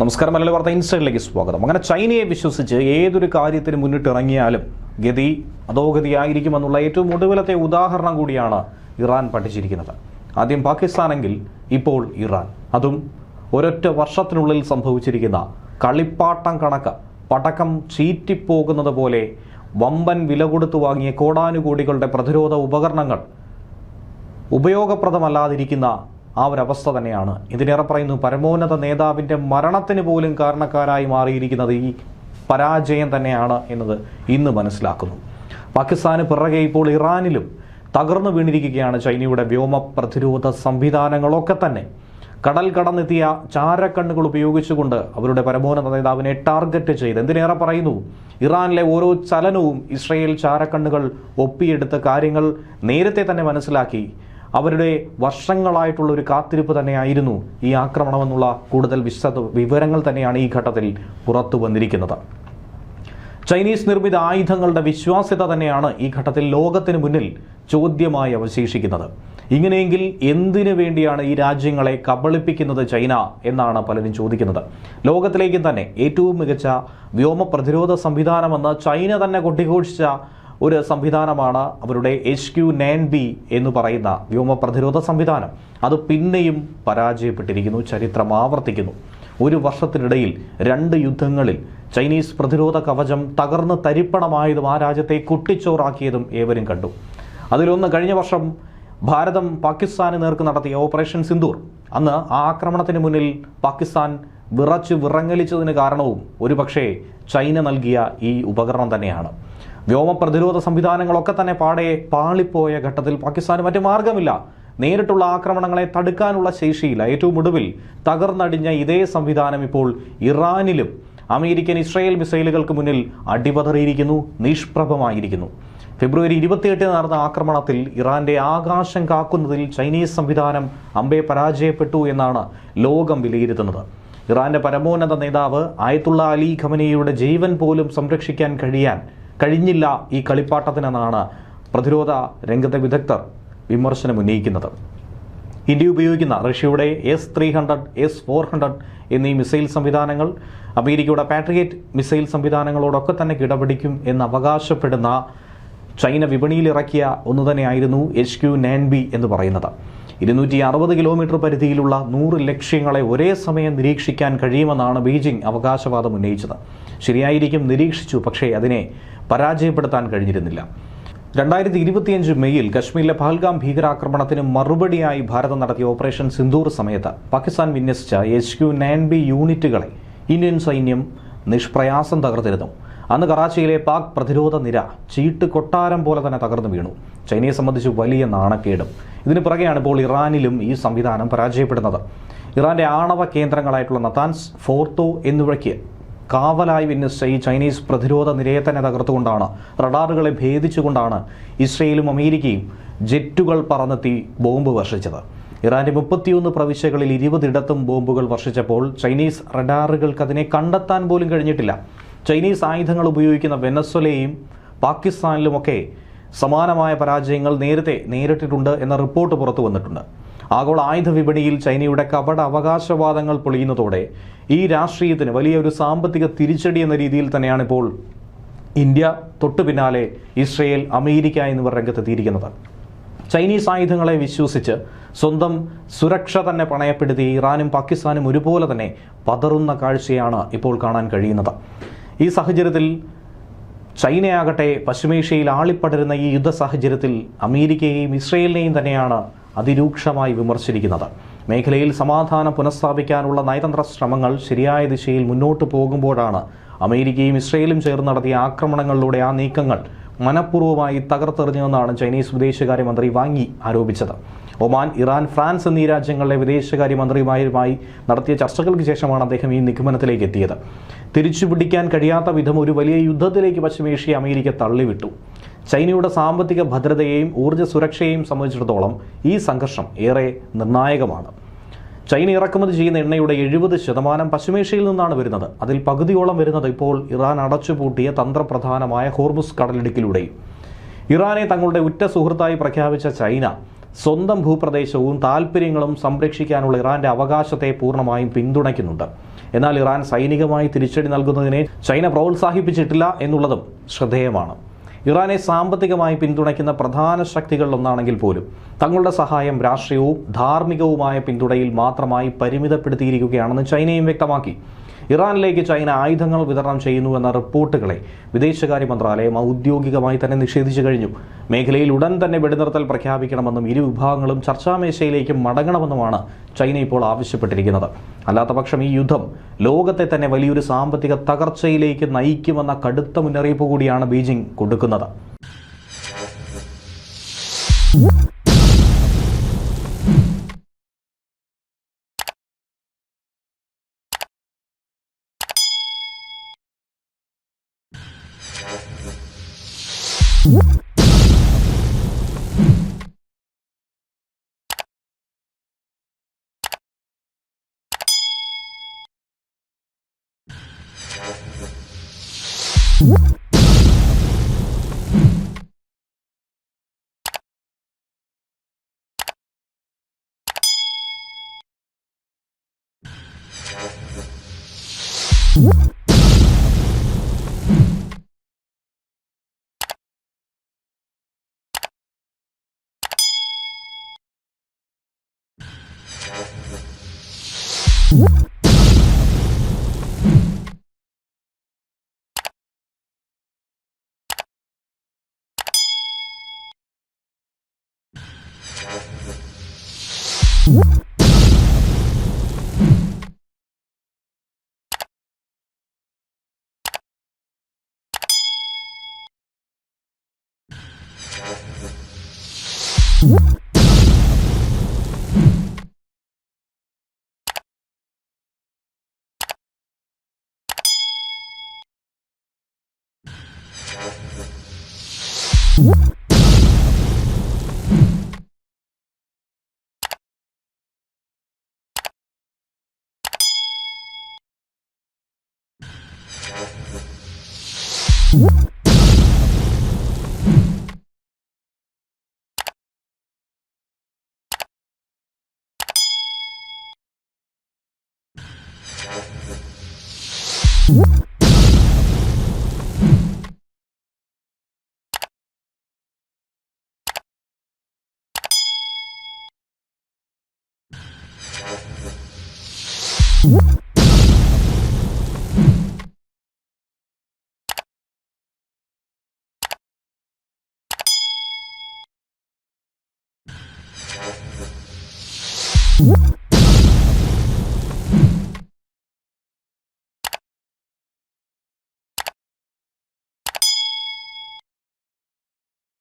നമസ്കാരം, മലയാളി വാർത്ത ഇൻസൈഡിലേക്ക് സ്വാഗതം. അങ്ങനെ ചൈനയെ വിശ്വസിച്ച് ഏതൊരു കാര്യത്തിന് മുന്നിട്ടിറങ്ങിയാലും ഗതി അധോഗതിയായിരിക്കുമെന്നുള്ള ഏറ്റവും ഒടുവിലത്തെ ഉദാഹരണം കൂടിയാണ് ഇറാൻ പഠിച്ചിരിക്കുന്നത്. ആദ്യം പാകിസ്ഥാനെങ്കിൽ ഇപ്പോൾ ഇറാൻ. അതും ഒരൊറ്റ വർഷത്തിനുള്ളിൽ സംഭവിച്ചിരിക്കുന്ന കളിപ്പാട്ടം കണക്ക് പടക്കം ചീറ്റിപ്പോകുന്നത് പോലെ വമ്പൻ വില കൊടുത്തു വാങ്ങിയ കോടാനുകോടികളുടെ പ്രതിരോധ ഉപകരണങ്ങൾ ഉപയോഗപ്രദമല്ലാതിരിക്കുന്ന ആ ഒരവസ്ഥ തന്നെയാണ്. ഇതിനേറെ പറയുന്നു, പരമോന്നത നേതാവിൻ്റെ മരണത്തിന് പോലും കാരണക്കാരായി മാറിയിരിക്കുന്നത് ഈ പരാജയം തന്നെയാണ് എന്നത് ഇന്ന് മനസ്സിലാക്കുന്നു. പാകിസ്ഥാന് പിറകെ ഇപ്പോൾ ഇറാനിലും തകർന്നു വീണിരിക്കുകയാണ് ചൈനയുടെ വ്യോമ പ്രതിരോധ സംവിധാനങ്ങളൊക്കെ തന്നെ. കടൽ കടന്നെത്തിയ ചാരക്കണ്ണുകൾ ഉപയോഗിച്ചുകൊണ്ട് അവരുടെ പരമോന്നത നേതാവിനെ ടാർഗറ്റ് ചെയ്ത്, എന്തിനേറെ പറയുന്നു, ഇറാനിലെ ഓരോ ചലനവും ഇസ്രയേൽ ചാരക്കണ്ണുകൾ ഒപ്പിയെടുത്ത കാര്യങ്ങൾ നേരത്തെ തന്നെ മനസ്സിലാക്കി അവരുടെ വർഷങ്ങളായിട്ടുള്ള ഒരു കാത്തിരിപ്പ് തന്നെയായിരുന്നു ഈ ആക്രമണമെന്നുള്ള കൂടുതൽ വിവരങ്ങൾ തന്നെയാണ് ഈ ഘട്ടത്തിൽ പുറത്തു വന്നിരിക്കുന്നത്. ചൈനീസ് നിർമ്മിത ആയുധങ്ങളുടെ വിശ്വാസ്യത തന്നെയാണ് ഈ ഘട്ടത്തിൽ ലോകത്തിന് മുന്നിൽ ചോദ്യമായി അവശേഷിക്കുന്നത്. ഇങ്ങനെയെങ്കിൽ എന്തിനു വേണ്ടിയാണ് ഈ രാജ്യങ്ങളെ കബളിപ്പിക്കുന്നത് ചൈന എന്നാണ് പലരും ചോദിക്കുന്നത്. ലോകത്തിലേക്കും തന്നെ ഏറ്റവും മികച്ച വ്യോമ പ്രതിരോധ സംവിധാനമെന്ന് ചൈന തന്നെ കൊട്ടിഘോഷിച്ച ഒരു സംവിധാനമാണ് അവരുടെ HQ-9B എന്ന് പറയുന്ന വ്യോമ പ്രതിരോധ സംവിധാനം. അത് പിന്നെയും പരാജയപ്പെട്ടിരിക്കുന്നു. ചരിത്രം ആവർത്തിക്കുന്നു. ഒരു വർഷത്തിനിടയിൽ 2 യുദ്ധങ്ങളിൽ ചൈനീസ് പ്രതിരോധ കവചം തകർന്ന് തരിപ്പണമായതും ആ രാജ്യത്തെ കുട്ടിച്ചോറാക്കിയതും ഏവരും കണ്ടു. അതിലൊന്ന് കഴിഞ്ഞ വർഷം ഭാരതം പാകിസ്ഥാന് നേർക്ക് നടത്തിയ ഓപ്പറേഷൻ സിന്ദൂർ. അന്ന് ആ ആക്രമണത്തിന് മുന്നിൽ പാകിസ്ഥാൻ വിറങ്ങലിച്ചതിന് കാരണവും ഒരുപക്ഷെ ചൈന നൽകിയ ഈ ഉപകരണം തന്നെയാണ്. വ്യോമ പ്രതിരോധ സംവിധാനങ്ങളൊക്കെ തന്നെ പാടെ പാളിപ്പോയ ഘട്ടത്തിൽ പാകിസ്ഥാന് മറ്റു മാർഗമില്ല. നേരിട്ടുള്ള ആക്രമണങ്ങളെ തടുക്കാനുള്ള ശേഷിയില്ല. ഏറ്റവും ഒടുവിൽ തകർന്നടിഞ്ഞ ഇതേ സംവിധാനം ഇപ്പോൾ ഇറാനിലും അമേരിക്കൻ ഇസ്രായേൽ മിസൈലുകൾക്ക് മുന്നിൽ അടിപതറിയിരിക്കുന്നു, നിഷ്പ്രഭമായിരിക്കുന്നു. ഫെബ്രുവരി 28 നടന്ന ആക്രമണത്തിൽ ഇറാന്റെ ആകാശം കാക്കുന്നതിൽ ചൈനീസ് സംവിധാനം അമ്പെ പരാജയപ്പെട്ടു എന്നാണ് ലോകം വിലയിരുത്തുന്നത്. ഇറാന്റെ പരമോന്നത നേതാവ് ആയത്തുള്ള അലി ഖമനേയിയുടെ ജീവൻ പോലും സംരക്ഷിക്കാൻ കഴിഞ്ഞില്ല ഈ കളിപ്പാട്ടത്തിനെന്നാണ് പ്രതിരോധ രംഗത്തെ വിദഗ്ധർ വിമർശനം ഉന്നയിക്കുന്നത്. ഇന്ത്യ ഉപയോഗിക്കുന്ന റഷ്യയുടെ S-300, S-400 എന്നീ മിസൈൽ സംവിധാനങ്ങൾ അമേരിക്കയുടെ പാട്രിയറ്റ് മിസൈൽ സംവിധാനങ്ങളോടൊക്കെ തന്നെ കിടപിടിക്കും എന്ന് അവകാശപ്പെടുന്ന ചൈന വിപണിയിലിറക്കിയ ഒന്നു തന്നെയായിരുന്നു HQ-9B എന്ന് പറയുന്നത്. 260 കിലോമീറ്റർ പരിധിയിലുള്ള 100 ലക്ഷ്യങ്ങളെ ഒരേ സമയം നിരീക്ഷിക്കാൻ കഴിയുമെന്നാണ് ബീജിംഗ് അവകാശവാദം ഉന്നയിച്ചത്. ശരിയായിരിക്കും, നിരീക്ഷിച്ചു, പക്ഷേ അതിനെ പരാജയപ്പെടുത്താൻ കഴിഞ്ഞിരുന്നില്ല. 2025 മെയ്യിൽ കശ്മീരിലെ പഹൽഗാം ഭീകരാക്രമണത്തിന് മറുപടിയായി ഭാരതം നടത്തിയ ഓപ്പറേഷൻ സിന്ദൂർ സമയത്ത് പാകിസ്ഥാൻ വിന്യസിച്ച HQ-9B യൂണിറ്റുകളെ ഇന്ത്യൻ സൈന്യം നിഷ്പ്രയാസം തകർത്തിരുന്നു. അന്ന് കറാച്ചിയിലെ പാക് പ്രതിരോധ നിര ചീട്ട് കൊട്ടാരം പോലെ തന്നെ തകർന്നു വീണു. ചൈനയെ സംബന്ധിച്ച് വലിയ നാണക്കേടും. ഇതിന് പിറകെയാണ് ഇപ്പോൾ ഇറാനിലും ഈ സംവിധാനം പരാജയപ്പെടുന്നത്. ഇറാന്റെ ആണവ കേന്ദ്രങ്ങളായിട്ടുള്ള നതാൻസ്, ഫോർത്തോ എന്നിവയ്ക്ക് കാവലായി വിന്യസിച്ച ഈ ചൈനീസ് പ്രതിരോധ നിരയെ തന്നെ തകർത്തുകൊണ്ടാണ്, റഡാറുകളെ ഭേദിച്ചുകൊണ്ടാണ് ഇസ്രയേലും അമേരിക്കയും ജെറ്റുകൾ പറന്നെത്തി ബോംബ് വർഷിച്ചത്. ഇറാന്റെ 31 പ്രവിശ്യകളിൽ 20 ഇടത്തും ബോംബുകൾ വർഷിച്ചപ്പോൾ ചൈനീസ് റഡാറുകൾക്ക് അതിനെ കണ്ടെത്താൻ പോലും കഴിഞ്ഞിട്ടില്ല. ചൈനീസ് ആയുധങ്ങൾ ഉപയോഗിക്കുന്ന വെനസ്വലയും പാകിസ്ഥാനിലുമൊക്കെ സമാനമായ പരാജയങ്ങൾ നേരിട്ടിട്ടുണ്ട് എന്ന റിപ്പോർട്ട് പുറത്തു വന്നിട്ടുണ്ട്. ആഗോള ആയുധ വിപണിയിൽ ചൈനയുടെ കപട അവകാശവാദങ്ങൾ പൊളിയുന്നതോടെ ഈ രാഷ്ട്രീയത്തിന് വലിയൊരു സാമ്പത്തിക തിരിച്ചടി എന്ന രീതിയിൽ തന്നെയാണ് ഇപ്പോൾ ഇന്ത്യ, തൊട്ടു പിന്നാലെ ഇസ്രയേൽ, അമേരിക്ക എന്നിവർ രംഗത്തെത്തിയിരിക്കുന്നത്. ചൈനീസ് ആയുധങ്ങളെ വിശ്വസിച്ച് സ്വന്തം സുരക്ഷ തന്നെ പണയപ്പെടുത്തി ഇറാനും പാകിസ്ഥാനും ഒരുപോലെ തന്നെ പതറുന്ന കാഴ്ചയാണ് ഇപ്പോൾ കാണാൻ കഴിയുന്നത്. ഈ സാഹചര്യത്തിൽ ചൈനയാകട്ടെ പശ്ചിമേഷ്യയിൽ ആളിപ്പടരുന്ന ഈ യുദ്ധ സാഹചര്യത്തിൽ അമേരിക്കയെയും ഇസ്രയേലിനെയും തന്നെയാണ് അതിരൂക്ഷമായി വിമർശിച്ചിരിക്കുന്നത്. മേഖലയിൽ സമാധാനം പുനഃസ്ഥാപിക്കാനുള്ള നയതന്ത്ര ശ്രമങ്ങൾ ശരിയായ ദിശയിൽ മുന്നോട്ട് പോകുമ്പോഴാണ് അമേരിക്കയും ഇസ്രയേലും ചേർന്ന് നടത്തിയ ആക്രമണങ്ങളിലൂടെ ആ നീക്കങ്ങൾ മനഃപൂർവ്വമായി തകർത്തെറിഞ്ഞതെന്നാണ് ചൈനീസ് വിദേശകാര്യമന്ത്രി Wang Yi ആരോപിച്ചത്. Oman, Iran, France എന്നീ രാജ്യങ്ങളിലെ വിദേശകാര്യമന്ത്രിമാരുമായി നടത്തിയ ചർച്ചകൾക്ക് ശേഷമാണ് അദ്ദേഹം ഈ നിഗമനത്തിലേക്ക് എത്തിയത്. തിരിച്ചുപിടിക്കാൻ കഴിയാത്ത വിധം ഒരു വലിയ യുദ്ധത്തിലേക്ക് പശ്ചിമേഷ്യ അമേരിക്ക തള്ളിവിട്ടു. ചൈനയുടെ സാമ്പത്തിക ഭദ്രതയെയും ഊർജ്ജ സുരക്ഷയെയും സംബന്ധിച്ചിടത്തോളം ഈ സംഘർഷം ഏറെ നിർണായകമാണ്. ചൈന ഇറക്കുമതി ചെയ്യുന്ന എണ്ണയുടെ 70% പശ്ചിമേഷ്യയിൽ നിന്നാണ് വരുന്നത്. അതിൽ പകുതിയോളം വരുന്നത് ഇപ്പോൾ ഇറാൻ അടച്ചുപൂട്ടിയ തന്ത്രപ്രധാനമായ ഹോർമുസ് കടലിടുക്കിലൂടെയും. ഇറാനെ തങ്ങളുടെ ഉറ്റ സുഹൃത്തായി പ്രഖ്യാപിച്ച ചൈന സ്വന്തം ഭൂപ്രദേശവും താൽപ്പര്യങ്ങളും സംരക്ഷിക്കാനുള്ള ഇറാന്റെ അവകാശത്തെ പൂർണ്ണമായും പിന്തുണയ്ക്കുന്നുണ്ട്. എന്നാൽ ഇറാൻ സൈനികമായി തിരിച്ചടി നൽകുന്നതിനെ ചൈന പ്രോത്സാഹിപ്പിച്ചിട്ടില്ല എന്നുള്ളതും ശ്രദ്ധേയമാണ്. ഇറാനെ സാമ്പത്തികമായി പിന്തുണയ്ക്കുന്ന പ്രധാന ശക്തികളിലൊന്നാണെങ്കിൽ പോലും തങ്ങളുടെ സഹായം രാഷ്ട്രീയവും ധാർമ്മികവുമായ പിന്തുണയിൽ മാത്രമായി പരിമിതപ്പെടുത്തിയിരിക്കുകയാണെന്ന് ചൈനയും വ്യക്തമാക്കി. ഇറാനിലേക്ക് ചൈന ആയുധങ്ങൾ വിതരണം ചെയ്യുന്നുവെന്ന റിപ്പോർട്ടുകളെ വിദേശകാര്യ മന്ത്രാലയം ഔദ്യോഗികമായി തന്നെ നിഷേധിച്ചു കഴിഞ്ഞു. മേഖലയിൽ ഉടൻ തന്നെ വെടിനിർത്തൽ പ്രഖ്യാപിക്കണമെന്നും ഇരു വിഭാഗങ്ങളും ചർച്ചാമേശയിലേക്ക് മടങ്ങണമെന്നുമാണ് ചൈന ഇപ്പോൾ ആവശ്യപ്പെട്ടിരിക്കുന്നത്. അല്ലാത്തപക്ഷം ഈ യുദ്ധം ലോകത്തെ തന്നെ വലിയൊരു സാമ്പത്തിക തകർച്ചയിലേക്ക് നയിക്കുമെന്ന കടുത്ത മുന്നറിയിപ്പ് കൂടിയാണ് ബീജിംഗ് കൊടുക്കുന്നത്. What?